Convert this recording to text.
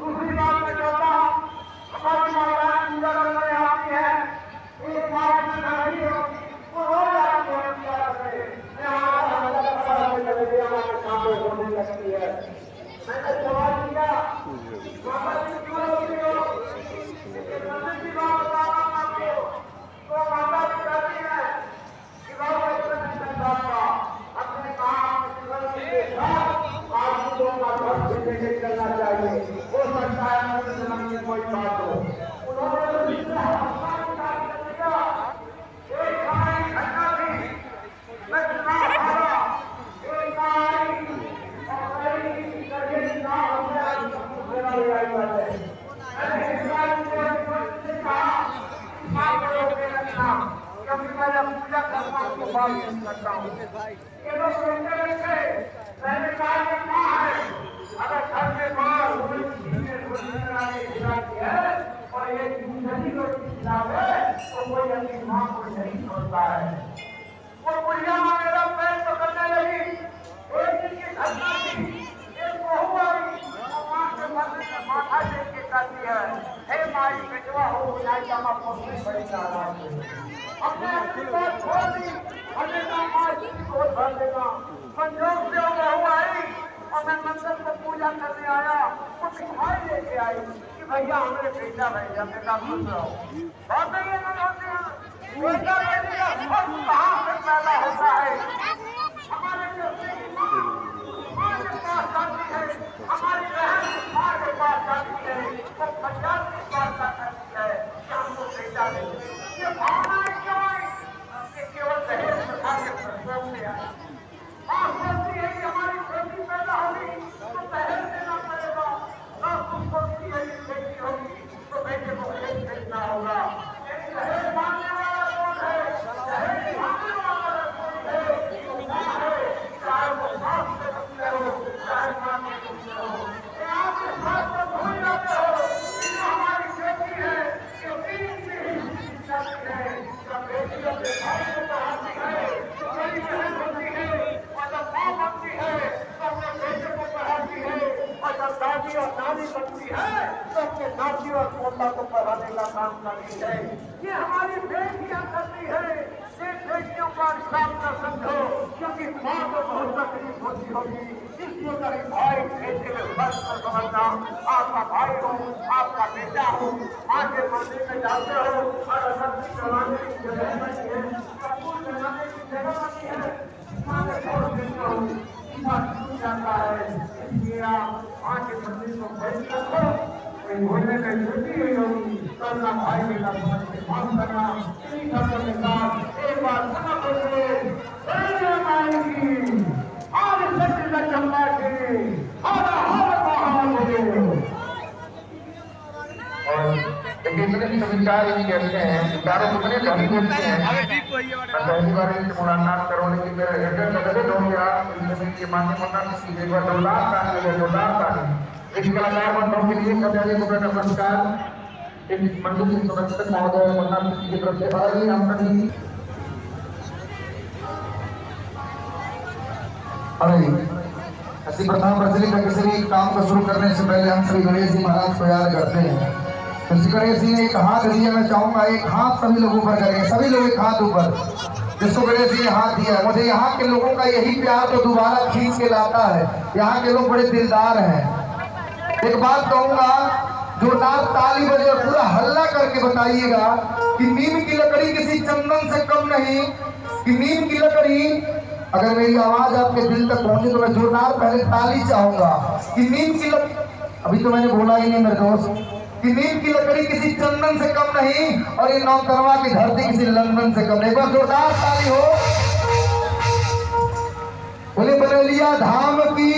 दूसरी बात मैं कहता हूँ, हमारी माताएं पूजा करने आती है, एक माँ की नहीं होती, वो रोज आती है पूजा करने, होने लगती है। मैंने सवाल किया, माता जी क्यों होती हो? मंदिर की बात बता रहा हूँ आपको, तो माता जी कहती है कि बाबा अपने काम के साथ आदमियों का घर से लेके चलना चाहिए। हो सकता है मुझे जन्म में कोई बात हो। उन्होंने एक घटना थी, मैं चुनाव हारा, एक आई और कई करके चुनाव हो गया, मेरा लड़ाई बात है। मैंने कहा मां को रोके रखना, क्योंकि मैं जब पूजा करता हूँ तो बात नहीं करता हूँ। ये लोग रोकते रखे, मैंने कहा ये माँ है, अगर घर के बाहर रोटी खिलाने खिलाती है और ये दूसरी रोटी खिलावे तो कोई अपनी माँ को नहीं छोड़ता है। वो बुढ़िया माँ मेरा पैर पकड़ने लगी। एक दिन की घटना थी, एक बहू आई और माँ के मरने में माथा टेक के कहती है, हे माई बेटवा हो जाए तो मैं पहुंची बड़ी नाराज हूँ। हमने अपनी बात छोड़ दी, हमने कहा माँ जी को भर देगा। संजोग से वो बहू आई और मैं मंदिर में पूजा करने आया, वो मिठाई लेके आई कि भैया हमें बेटा भेजा। मैं कहा खुश रहो। बहुत नहीं है ना, बेटा बेटी का फर्क कहाँ से पैदा होता है? हमारे जो माँ के पास जाती है, हमारी बहन माँ के पास जाती है, वो फरियाद के पास जाती है कि हमको बेटा दे। ये भावनाएं क्यों आई? ये केवल दहेज प्रथा के प्रकोप से आई। माँ सोचती है कि हमारी बेटी पैदा होगी तो दहेज देना पड़ेगा, और तुम सोचती है कि बेटी होगी तो बेटे को दहेज देना होगा। लेकिन दहेज मांगने वाला कौन है? दहेज मांगने वाला कौन है? तो माँ है, चाहे वो बाप से बच्चे हो, चाहे माँ के बच्चे हो। आप इस बात को भूल जाते हो कि जो हमारी बेटी है, जो तीन पीढ़ी चलती है, जब बेटी अपने भाई को पढ़ाती है, तो बड़ी बहन होती है, और जब माँ बनती है तो अपने बेटे को पढ़ाती है, और जब दादी और नानी बनती है तो अपने नाती और पोता को पढ़ाने का काम करती है। ये हमारी बेटियां करती है। ये बेटियों का हिसाब न समझो, क्योंकि माँ को बहुत तकलीफ होती होगी, इसलिए कहीं भाई बेटे में फर्क न समझना। आपका भाई हो, आपका बेटा हो, माँ के मंदिर में जाते हो और सब्जी चलाने की जगह नहीं है, कपूर चलाने की जगह नहीं है, माँ के छोड़ देते हो, छूट जाता है। इसलिए आप माँ के मंदिर को बंद रखो। भोजन में छुट्टी हुई होगी तो अपना भाई बेटा समझ के माफ करना। इन्हीं शब्दों के साथ एक बार सुना बोलिए, आज सत्य का चंबा के हर हर महादेव। और इतने विचार ये कहते हैं, विचारों कितने ढंग होते हैं। पहली बार इनसे मुलाकात करोगे कि मेरा हृदय बदले हो गया। इनके माध्यम होना एक बार जोरदार ताली। इस कलाकार बंधुओं के लिए कल्याणी को नमस्कार। इस मंदिर के संरक्षक महोदय मन्ना की तरफ से आइए हम सभी। ऐसी प्रथम प्रचलित है, किसी काम को शुरू करने से पहले हम श्री गणेश जी महाराज को याद करते हैं। तो श्री गणेश जी ने एक हाथ दिया, मैं चाहूंगा एक हाथ सभी लोगों पर करेंगे, सभी लोग एक हाथ ऊपर। जिसको गणेश जी ने हाथ दिया है, मुझे यहाँ के लोगों का यही प्यार तो दोबारा खींच के लाता है। यहाँ के लोग बड़े दिलदार हैं। एक बात कहूंगा, जोरदार ताली बजे और पूरा हल्ला करके बताइएगा कि नीम की लकड़ी किसी चंदन से कम नहीं। कि नीम की लकड़ी, अगर मेरी आवाज आपके दिल तक पहुंचे तो मैं जोरदार पहले ताली चाहूंगा कि नीम की लकड़ी, अभी तो मैंने बोला ही नहीं मेरे दोस्त, कि नीम की लकड़ी किसी चंदन से कम नहीं और ये नौतरवा की धरती किसी लंदन से कम नहीं। एक बार जोरदार ताली हो। बोले बरेलिया धाम की।